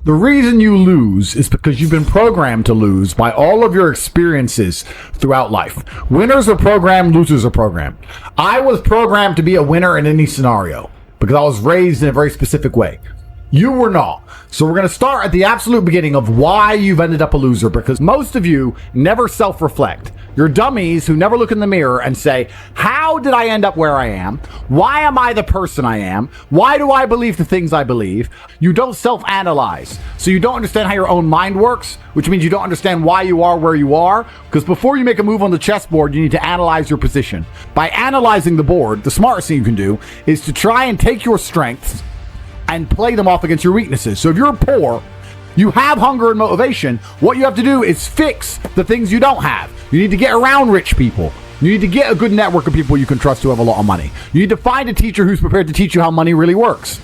The reason you lose is because you've been programmed to lose by all of your experiences throughout life. Winners are programmed, losers are programmed. I was programmed to be a winner in any scenario because I was raised in a very specific way. You were not. So we're going to start at the absolute beginning of why you've ended up a loser, because most of you never self-reflect. You're dummies who never look in the mirror and say, how did I end up where I am? Why am I the person I am? Why do I believe the things I believe? You don't self-analyze. So you don't understand how your own mind works, which means you don't understand why you are where you are. Because before you make a move on the chessboard, you need to analyze your position. By analyzing the board, the smartest thing you can do is to try and take your strengths and play them off against your weaknesses. So if you're poor, you have hunger and motivation, what you have to do is fix the things you don't have. You need to get around rich people. You need to get a good network of people you can trust who have a lot of money. You need to find a teacher who's prepared to teach you how money really works.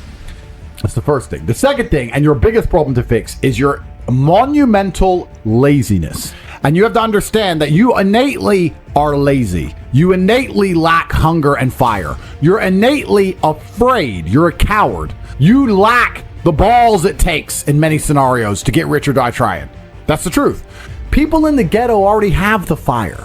That's the first thing. The second thing, and your biggest problem to fix, is your monumental laziness. And you have to understand that you innately are lazy. You innately lack hunger and fire. You're innately afraid. You're a coward. You lack the balls it takes in many scenarios to get rich or die trying. That's the truth. People in the ghetto already have the fire.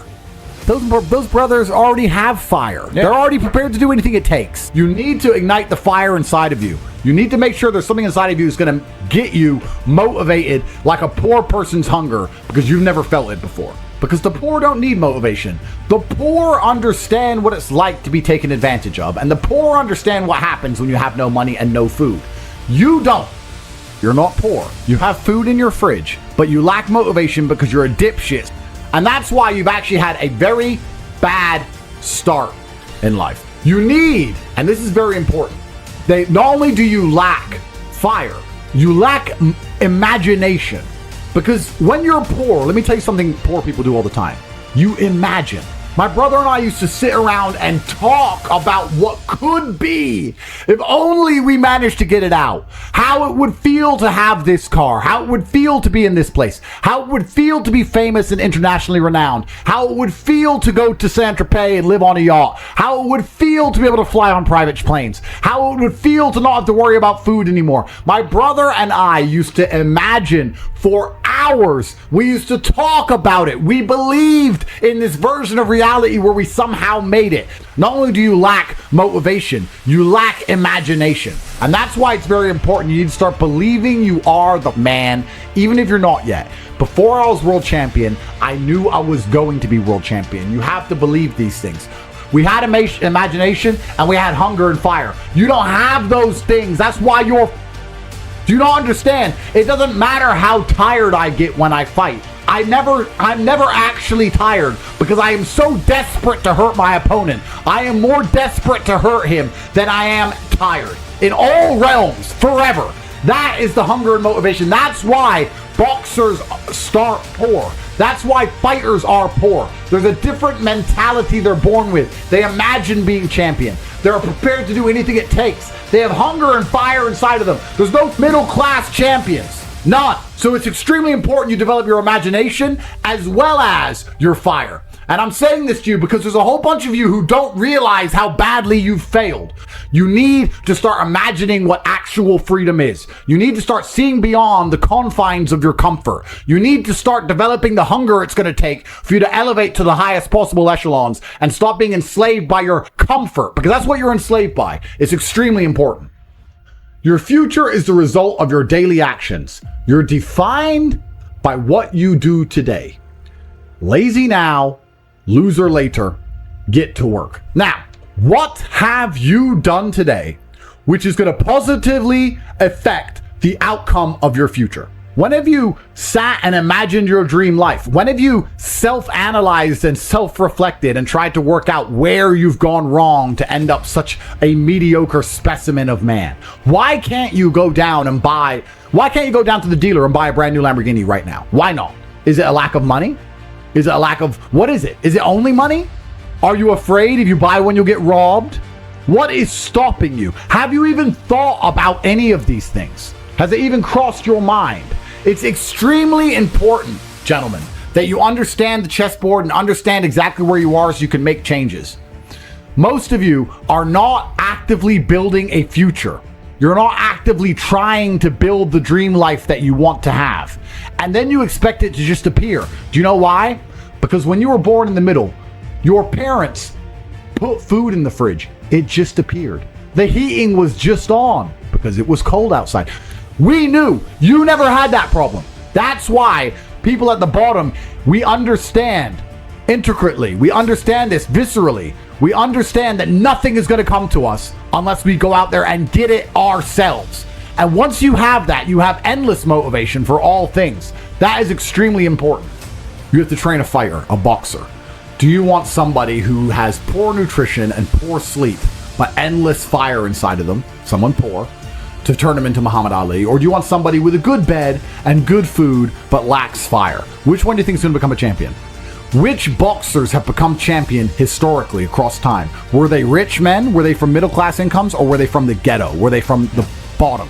Those brothers already have fire. Yeah. They're already prepared to do anything it takes. You need to ignite the fire inside of you. You need to make sure there's something inside of you that's going to get you motivated like a poor person's hunger, because you've never felt it before. Because the poor don't need motivation. The poor understand what it's like to be taken advantage of. And the poor understand what happens when you have no money and no food. You don't. You're not poor. You have food in your fridge, but you lack motivation because you're a dipshit. And that's why you've actually had a very bad start in life. You need, and this is very important, not only do you lack fire, you lack imagination. Because when you're poor, let me tell you something poor people do all the time. You imagine. My brother and I used to sit around and talk about what could be if only we managed to get it out. How it would feel to have this car. How it would feel to be in this place. How it would feel to be famous and internationally renowned. How it would feel to go to Saint-Tropez and live on a yacht. How it would feel to be able to fly on private planes. How it would feel to not have to worry about food anymore. My brother and I used to imagine for hours. We used to talk about it. We believed in this version of reality where we somehow made it. Not only do you lack motivation, you lack imagination. And that's why it's very important. You need to start believing you are the man, even if you're not yet. Before I was world champion, I knew I was going to be world champion. You have to believe these things. We had imagination and we had hunger and fire. You don't have those things. That's why you're... Do you not understand? It doesn't matter how tired I get when I fight. I'm never actually tired because I am so desperate to hurt my opponent. I am more desperate to hurt him than I am tired. In all realms, forever. That is the hunger and motivation. That's why boxers start poor. That's why fighters are poor. There's a different mentality they're born with. They imagine being champion. They're prepared to do anything it takes. They have hunger and fire inside of them. There's no middle-class champions. None. So it's extremely important you develop your imagination as well as your fire. And I'm saying this to you because there's a whole bunch of you who don't realize how badly you've failed. You need to start imagining what actual freedom is. You need to start seeing beyond the confines of your comfort. You need to start developing the hunger it's going to take for you to elevate to the highest possible echelons and stop being enslaved by your comfort, because that's what you're enslaved by. It's extremely important. Your future is the result of your daily actions. You're defined by what you do today. Lazy now, loser later. Get to work. Now, what have you done today which is going to positively affect the outcome of your future? When have you sat and imagined your dream life? When have you self-analyzed and self-reflected and tried to work out where you've gone wrong to end up such a mediocre specimen of man? Why can't you go down to the dealer and buy a brand new Lamborghini right now? Why not? Is it a lack of money? Is it a lack of, what is it? Is it only money? Are you afraid if you buy one you'll get robbed? What is stopping you? Have you even thought about any of these things? Has it even crossed your mind? It's extremely important, gentlemen, that you understand the chessboard and understand exactly where you are so you can make changes. Most of you are not actively building a future. You're not actively trying to build the dream life that you want to have. And then you expect it to just appear. Do you know why? Because when you were born in the middle, your parents put food in the fridge. It just appeared. The heating was just on because it was cold outside. We knew you never had that problem. That's why people at the bottom, we understand intricately. We understand this viscerally. We understand that nothing is going to come to us unless we go out there and get it ourselves. And once you have that, you have endless motivation for all things. That is extremely important. You have to train a fighter, a boxer. Do you want somebody who has poor nutrition and poor sleep, but endless fire inside of them, someone poor, to turn them into Muhammad Ali? Or do you want somebody with a good bed and good food, but lacks fire? Which one do you think is going to become a champion? Which boxers have become champion historically across time? Were they rich men? Were they from middle class incomes? Or were they from the ghetto? Were they from the bottom?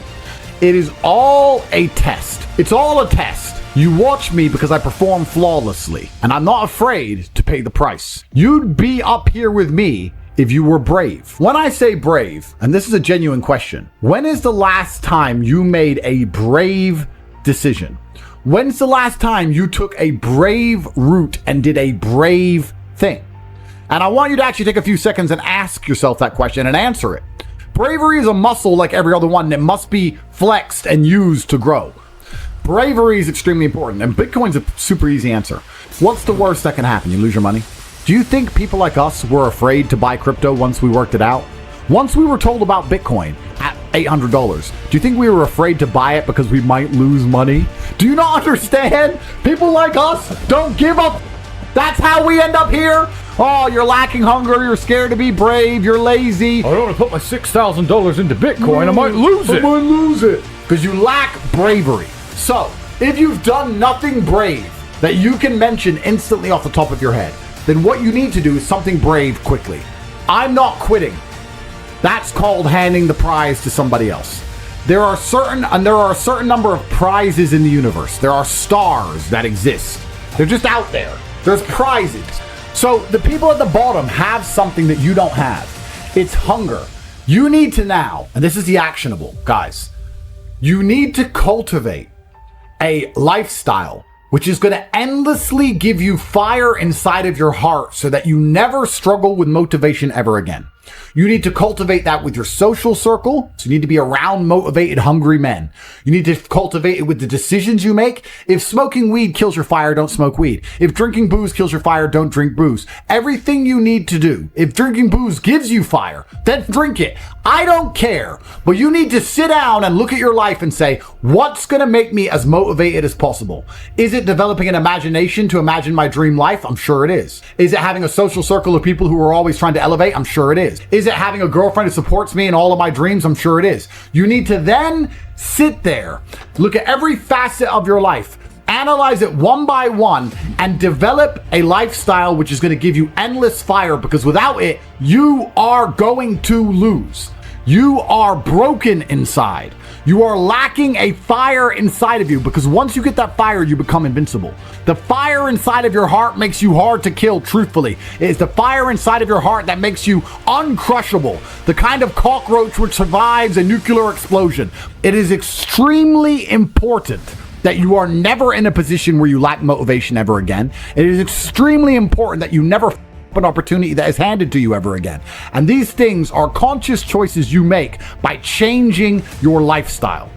It is all a test. It's all a test. You watch me because I perform flawlessly, and I'm not afraid to pay the price. You'd be up here with me if you were brave. When I say brave, and this is a genuine question, when is the last time you made a brave decision? When's the last time you took a brave route and did a brave thing? And I want you to actually take a few seconds and ask yourself that question and answer it. Bravery is a muscle like every other one that must be flexed and used to grow. Bravery is extremely important, and Bitcoin's a super easy answer. What's the worst that can happen? You lose your money? Do you think people like us were afraid to buy crypto once we worked it out? Once we were told about Bitcoin at $800, do you think we were afraid to buy it because we might lose money? Do you not understand? People like us don't give up. That's how we end up here. Oh, you're lacking hunger. You're scared to be brave. You're lazy. I don't want to put my $6,000 into Bitcoin. I might lose it. I might lose it. Because you lack bravery. So, if you've done nothing brave that you can mention instantly off the top of your head, then what you need to do is something brave quickly. I'm not quitting. That's called handing the prize to somebody else. There are a certain number of prizes in the universe. There are stars that exist. They're just out there. There's prizes. So the people at the bottom have something that you don't have. It's hunger. You need to now, and this is the actionable, guys, you need to cultivate a lifestyle which is going to endlessly give you fire inside of your heart so that you never struggle with motivation ever again. You need to cultivate that with your social circle. So you need to be around motivated, hungry men. You need to cultivate it with the decisions you make. If smoking weed kills your fire, don't smoke weed. If drinking booze kills your fire, don't drink booze. Everything you need to do. If drinking booze gives you fire, then drink it. I don't care. But you need to sit down and look at your life and say, what's going to make me as motivated as possible? Is it developing an imagination to imagine my dream life? I'm sure it is. Is it having a social circle of people who are always trying to elevate? I'm sure it is. Is it having a girlfriend who supports me in all of my dreams? I'm sure it is. You need to then sit there, look at every facet of your life, analyze it one by one, and develop a lifestyle which is going to give you endless fire, because without it, you are going to lose. You are broken inside. You are lacking a fire inside of you, because once you get that fire, you become invincible. The fire inside of your heart makes you hard to kill, truthfully. It is the fire inside of your heart that makes you uncrushable. The kind of cockroach which survives a nuclear explosion. It is extremely important that you are never in a position where you lack motivation ever again. It is extremely important that you never an opportunity that is handed to you ever again. And these things are conscious choices you make by changing your lifestyle.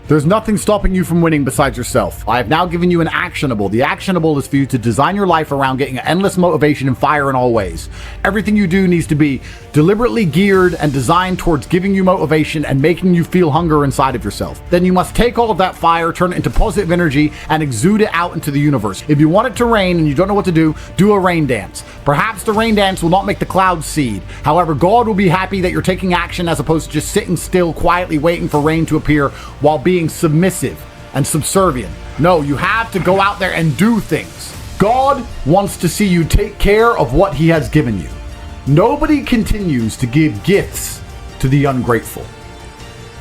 There's nothing stopping you from winning besides yourself. I have now given you an actionable. The actionable is for you to design your life around getting endless motivation and fire in all ways. Everything you do needs to be deliberately geared and designed towards giving you motivation and making you feel hunger inside of yourself. Then you must take all of that fire, turn it into positive energy, and exude it out into the universe. If you want it to rain and you don't know what to do a rain dance. Perhaps the rain dance will not make the clouds seed. However, God will be happy that you're taking action as opposed to just sitting still, quietly waiting for rain to appear while being submissive and subservient. No, you have to go out there and do things. God wants to see you take care of what He has given you. Nobody continues to give gifts to the ungrateful.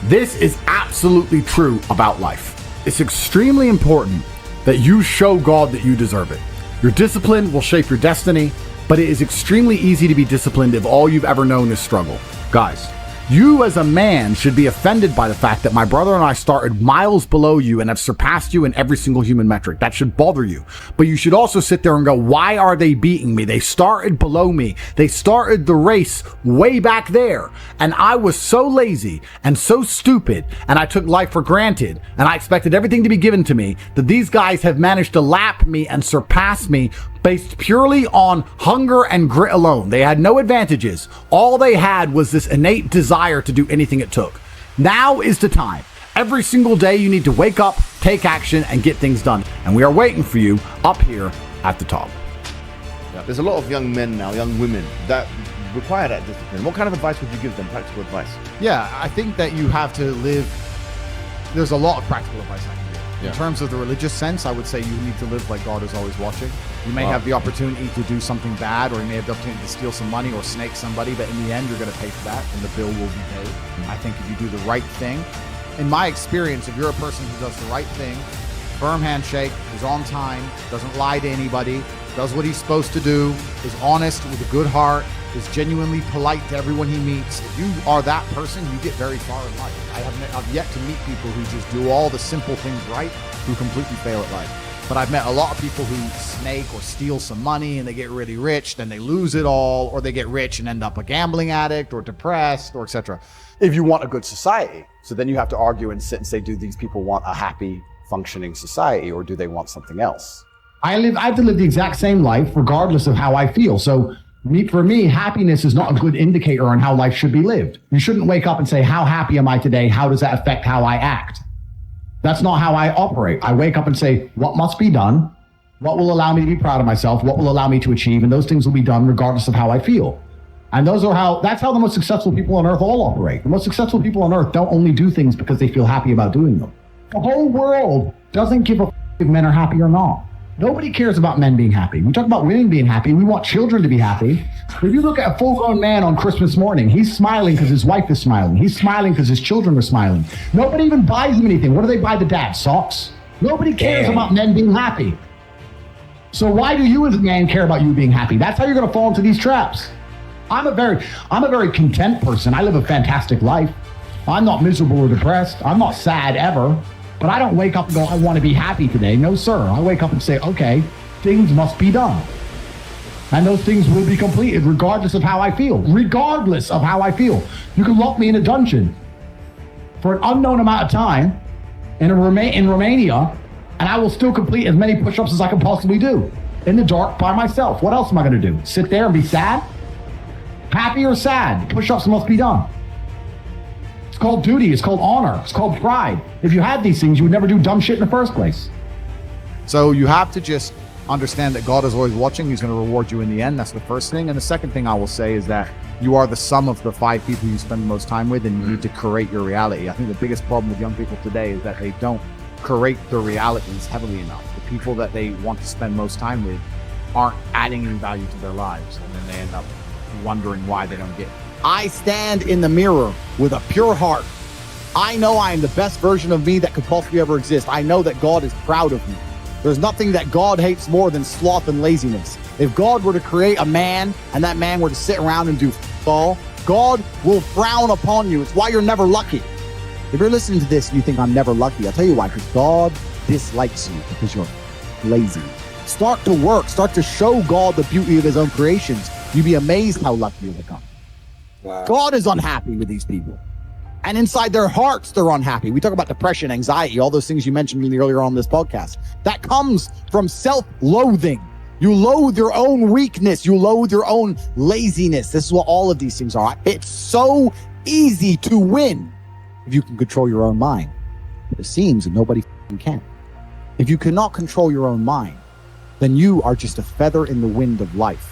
This is absolutely true about life. It's extremely important that you show God that you deserve it. Your discipline will shape your destiny, but it is extremely easy to be disciplined if all you've ever known is struggle. Guys, You as a man should be offended by the fact that my brother and I started miles below you and have surpassed you in every single human metric. That should bother you. But you should also sit there and go, why are they beating me? They started below me. They started the race way back there. And I was so lazy and so stupid, and I took life for granted, and I expected everything to be given to me, that these guys have managed to lap me and surpass me based purely on hunger and grit alone. They had no advantages. All they had was this innate desire to do anything it took. Now is the time. Every single day you need to wake up, take action, and get things done. And we are waiting for you up here at the top. Yeah, there's a lot of young men now, young women, that require that discipline. What kind of advice would you give them, practical advice? Yeah, I think that you have to live. There's a lot of practical advice I can give. In terms of the religious sense, I would say you need to live like God is always watching. You may have the opportunity to do something bad, or you may have the opportunity to steal some money or snake somebody, but in the end, you're going to pay for that, and the bill will be paid. I think if you do the right thing, in my experience, if you're a person who does the right thing, firm handshake, is on time, doesn't lie to anybody, does what he's supposed to do, is honest with a good heart, is genuinely polite to everyone he meets. If you are that person, you get very far in life. I've yet to meet people who just do all the simple things right, who completely fail at life. But I've met a lot of people who snake or steal some money and they get really rich, then they lose it all, or they get rich and end up a gambling addict or depressed, or etc. If you want a good society, so then you have to argue and sit and say, do these people want a happy, functioning society, or do they want something else? I have to live the exact same life regardless of how I feel. So for me, happiness is not a good indicator on how life should be lived. You shouldn't wake up and say, how happy am I today? How does that affect how I act? That's not how I operate. I wake up and say, what must be done? What will allow me to be proud of myself? What will allow me to achieve? And those things will be done regardless of how I feel. And that's how the most successful people on earth all operate. The most successful people on earth don't only do things because they feel happy about doing them. The whole world doesn't give a f if men are happy or not. Nobody cares about men being happy. We talk about women being happy. We want children to be happy. But if you look at a full-grown man on Christmas morning, he's smiling because his wife is smiling. He's smiling because his children are smiling. Nobody even buys him anything. What do they buy the dad? Socks? Nobody cares about men being happy. So why do you as a man care about you being happy? That's how you're going to fall into these traps. I'm a very content person. I live a fantastic life. I'm not miserable or depressed. I'm not sad ever. But I don't wake up and go, I want to be happy today. No, sir. I wake up and say, okay, things must be done. And those things will be completed regardless of how I feel. Regardless of how I feel. You can lock me in a dungeon for an unknown amount of time in Romania, and I will still complete as many push-ups as I can possibly do in the dark by myself. What else am I going to do? Sit there and be sad? Happy or sad? Push-ups must be done. It's called duty. It's called honor. It's called pride. If you had these things, you would never do dumb shit in the first place. So you have to just understand that God is always watching. He's going to reward you in the end. That's the first thing. And the second thing I will say is that you are the sum of the 5 people you spend the most time with, and you need to curate your reality. I think the biggest problem with young people today is that they don't curate their realities heavily enough. The people that they want to spend most time with aren't adding any value to their lives, and then they end up wondering why they don't get it. I stand in the mirror with a pure heart. I know I am the best version of me that could possibly ever exist. I know that God is proud of me. There's nothing that God hates more than sloth and laziness. If God were to create a man and that man were to sit around and do all, God will frown upon you. It's why you're never lucky. If you're listening to this and you think I'm never lucky, I'll tell you why, because God dislikes you because you're lazy. Start to work. Start to show God the beauty of his own creations. You'd be amazed how lucky you'll become. Wow. God is unhappy with these people. And inside their hearts, they're unhappy. We talk about depression, anxiety, all those things you mentioned earlier on this podcast. That comes from self-loathing. You loathe your own weakness. You loathe your own laziness. This is what all of these things are. It's so easy to win if you can control your own mind. But it seems that nobody can. If you cannot control your own mind, then you are just a feather in the wind of life.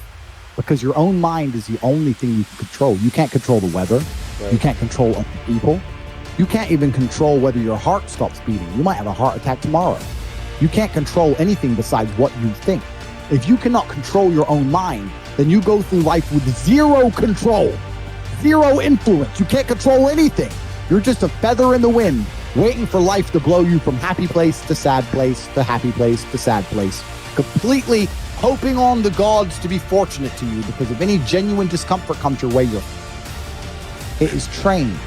Because your own mind is the only thing you can control. You can't control the weather. Right. You can't control other people. You can't even control whether your heart stops beating. You might have a heart attack tomorrow. You can't control anything besides what you think. If you cannot control your own mind, then you go through life with zero control, zero influence. You can't control anything. You're just a feather in the wind, waiting for life to blow you from happy place to sad place to happy place to sad place, completely hoping on the gods to be fortunate to you, because if any genuine discomfort comes your way, you're It is trained,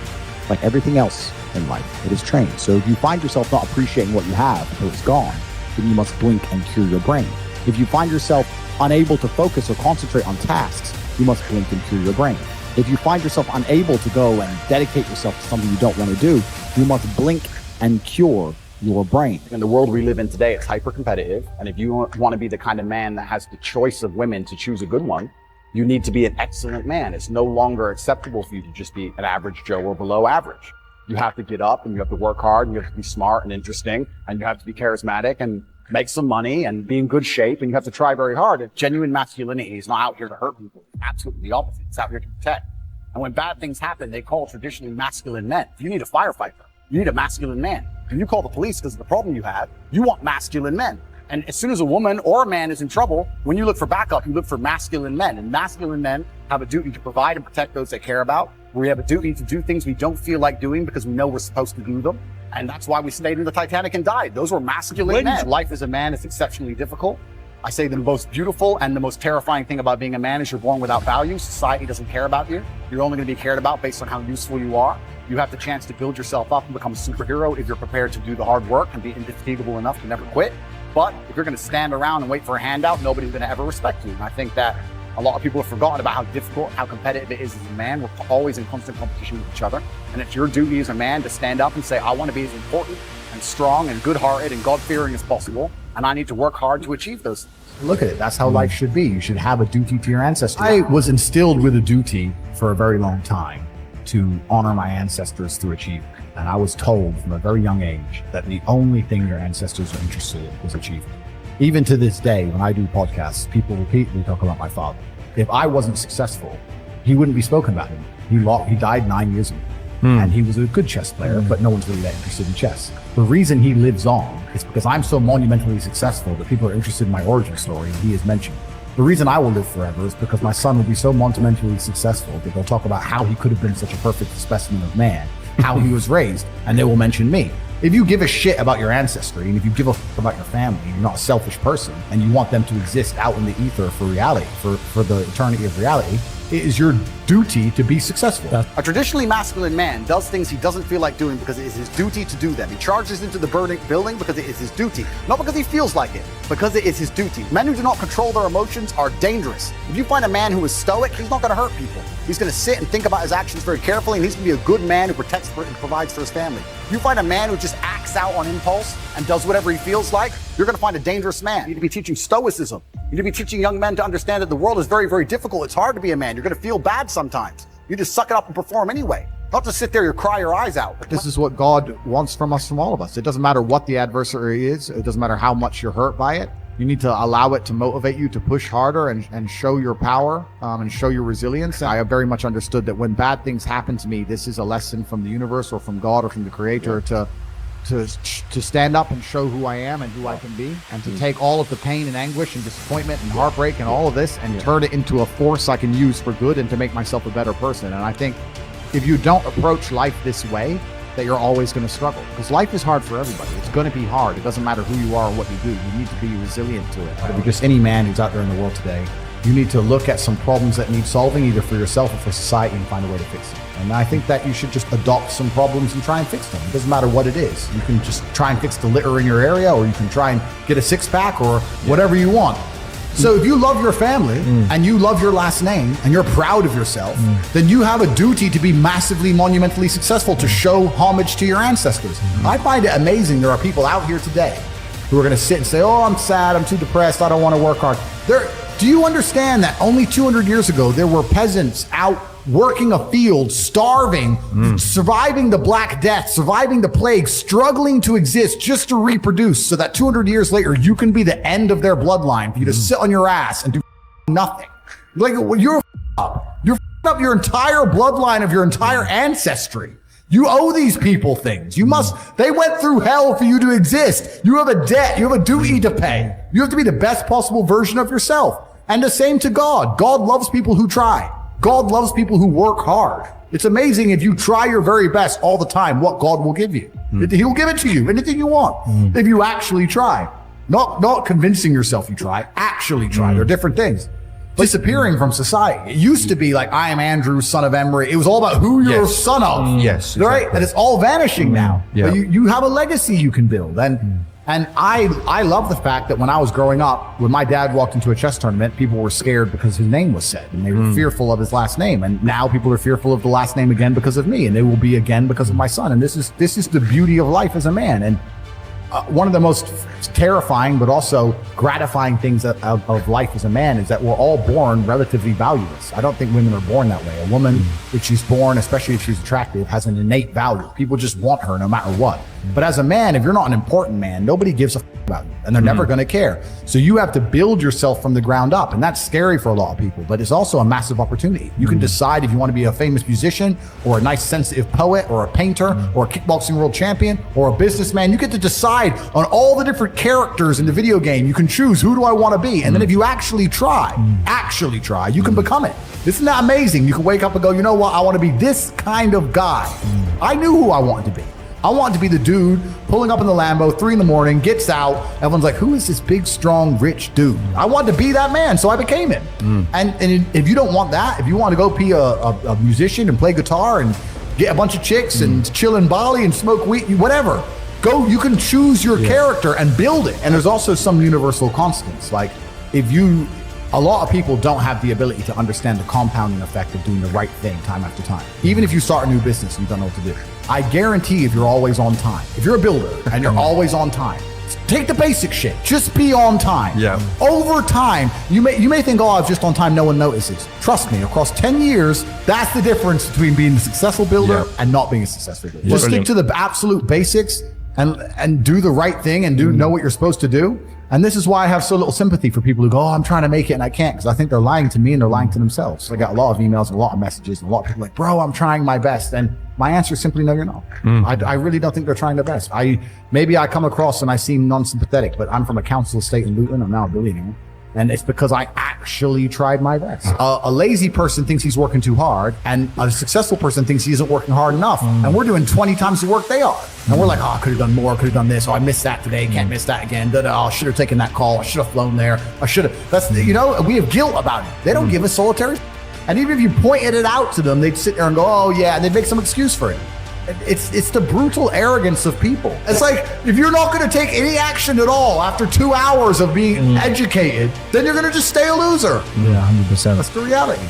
like everything else in life. It is trained. So if you find yourself not appreciating what you have until it's gone, then you must blink and cure your brain. If you find yourself unable to focus or concentrate on tasks, you must blink and cure your brain. If you find yourself unable to go and dedicate yourself to something you don't want to do, you must blink and cure your brain. In the world we live in today, it's hyper competitive. And if you want to be the kind of man that has the choice of women to choose a good one, you need to be an excellent man. It's no longer acceptable for you to just be an average Joe or below average. You have to get up and you have to work hard and you have to be smart and interesting and you have to be charismatic and make some money and be in good shape, and you have to try very hard. And genuine masculinity is not out here to hurt people. It's absolutely the opposite. It's out here to protect. And when bad things happen, they call traditionally masculine men. You need a firefighter. You need a masculine man. When you call the police because of the problem you have, you want masculine men. And as soon as a woman or a man is in trouble, when you look for backup, you look for masculine men. And masculine men have a duty to provide and protect those they care about. We have a duty to do things we don't feel like doing because we know we're supposed to do them. And that's why we stayed in the Titanic and died. Those were masculine men. Life as a man is exceptionally difficult. I say the most beautiful and the most terrifying thing about being a man is you're born without value. Society doesn't care about you. You're only going to be cared about based on how useful you are. You have the chance to build yourself up and become a superhero if you're prepared to do the hard work and be indefatigable enough to never quit. But if you're going to stand around and wait for a handout, nobody's going to ever respect you. And I think that a lot of people have forgotten about how difficult, how competitive it is as a man. We're always in constant competition with each other. And it's your duty as a man to stand up and say, I want to be as important and strong and good-hearted and God-fearing as possible. And I need to work hard to achieve those things. Look at it. That's how life should be. You should have a duty to your ancestors. I was instilled with a duty for a very long time to honor my ancestors through achievement. And I was told from a very young age that the only thing your ancestors were interested in was achievement. Even to this day, when I do podcasts, people repeatedly talk about my father. If I wasn't successful, he wouldn't be spoken about him. He died 9 years ago. And he was a good chess player, but no one's really that interested in chess. The reason he lives on is because I'm so monumentally successful that people are interested in my origin story, and he is mentioned. The reason I will live forever is because my son will be so monumentally successful that they'll talk about how he could have been such a perfect specimen of man, how he was raised, and they will mention me. If you give a shit about your ancestry, and if you give a fuck about your family, you're not a selfish person, and you want them to exist out in the ether for reality, for the eternity of reality, it is your duty to be successful. A traditionally masculine man does things he doesn't feel like doing because it is his duty to do them. He charges into the burning building because it is his duty. Not because he feels like it, because it is his duty. Men who do not control their emotions are dangerous. If you find a man who is stoic, he's not going to hurt people. He's going to sit and think about his actions very carefully, and he's going to be a good man who protects and provides for his family. If you find a man who just acts out on impulse and does whatever he feels like, you're going to find a dangerous man. You need to be teaching stoicism. You need to be teaching young men to understand that the world is very, very difficult. It's hard to be a man. You're going to feel bad sometimes. You just suck it up and perform anyway. Not to sit there and cry your eyes out. This is what God wants from us, from all of us. It doesn't matter what the adversary is. It doesn't matter how much you're hurt by it. You need to allow it to motivate you to push harder and show your power and show your resilience. I have very much understood that when bad things happen to me, this is a lesson from the universe or from God or from the Creator to stand up and show who I am and who I can be, and to take all of the pain and anguish and disappointment and heartbreak and all of this and turn it into a force I can use for good and to make myself a better person. And I think if you don't approach life this way, that you're always going to struggle, because life is hard for everybody. It's going to be hard. It doesn't matter who you are or what you do. You need to be resilient to it. If you're just any man who's out there in the world today, you need to look at some problems that need solving, either for yourself or for society, and find a way to fix them. And I think that you should just adopt some problems and try and fix them. It doesn't matter what it is. You can just try and fix the litter in your area, or you can try and get a six-pack, or whatever you want. So if you love your family and you love your last name and you're proud of yourself, then you have a duty to be massively, monumentally successful, to show homage to your ancestors. I find it amazing there are people out here today who are going to sit and say, oh, I'm sad, I'm too depressed, I don't want to work hard. Do you understand that only 200 years ago, there were peasants out working a field, starving, surviving the Black Death, surviving the plague, struggling to exist just to reproduce, so that 200 years later, you can be the end of their bloodline for you to sit on your ass and do nothing. Like, you're up. You're up your entire bloodline of your entire ancestry. You owe these people things. They went through hell for you to exist. You have a debt. You have a duty to pay. You have to be the best possible version of yourself. And the same to God. God loves people who try. God loves people who work hard. It's amazing if you try your very best all the time, what God will give you. He'll give it to you, anything you want, if you actually try. Not convincing yourself you try, actually try. They're different things. disappearing from society. It used to be like, I am Andrew, son of Emery. It was all about who you're a son of. Yes, Right? exactly. And it's all vanishing now. Yeah. But you have a legacy you can build. And I love the fact that when I was growing up, when my dad walked into a chess tournament, people were scared because his name was said, and they were fearful of his last name. And now people are fearful of the last name again because of me, and they will be again because of my son. And this is the beauty of life as a man. And one of the most terrifying but also gratifying things of life as a man is that we're all born relatively valueless. I don't think women are born that way. A woman, if she's born, especially if she's attractive, has an innate value. People just want her no matter what. But as a man, if you're not an important man, nobody gives a about you, and they're never going to care. So you have to build yourself from the ground up, and that's scary for a lot of people, but it's also a massive opportunity. You can decide if you want to be a famous musician or a nice sensitive poet or a painter or a kickboxing world champion or a businessman. You get to decide on all the different characters in the video game. You can choose, who do I want to be? And then if you actually try, you can become it. Isn't that amazing? You can wake up and go, you know what? I want to be this kind of guy. I knew who I wanted to be. I wanted to be the dude pulling up in the Lambo, 3 a.m, gets out. Everyone's like, who is this big, strong, rich dude? I wanted to be that man, so I became him. And if you don't want that, if you want to go be a musician and play guitar and get a bunch of chicks and chill in Bali and smoke weed, whatever, go, you can choose your character and build it. And there's also some universal constants. Like a lot of people don't have the ability to understand the compounding effect of doing the right thing time after time. Even if you start a new business and you don't know what to do. I guarantee if you're always on time, if you're a builder and you're always on time, take the basic shit, just be on time. Yeah. Over time, you may think, oh, I'm just on time, no one notices. Trust me, across 10 years, that's the difference between being a successful builder and not being a successful builder. Just stick to the absolute basics and do the right thing and know what you're supposed to do. And this is why I have so little sympathy for people who go, oh, I'm trying to make it and I can't, because I think they're lying to me and they're lying to themselves. So I got a lot of emails and a lot of messages and a lot of people like, bro, I'm trying my best. And my answer is simply, no, you're not. I really don't think they're trying their best. Maybe I come across and I seem non-sympathetic, but I'm from a council estate in Luton. I'm now a billionaire. And it's because I actually tried my best. A lazy person thinks he's working too hard, and a successful person thinks he isn't working hard enough. And we're doing 20 times the work they are. And we're like, oh, I could have done more, could have done this. Oh, I missed that today, can't miss that again. Oh, I should have taken that call. I should have flown there. I should have. That's, we have guilt about it. They don't give us solitary. And even if you pointed it out to them, they'd sit there and go, oh, yeah, and they'd make some excuse for it. It's the brutal arrogance of people. It's like, if you're not going to take any action at all after 2 hours of being educated, then you're going to just stay a loser. Yeah, 100%. That's the reality.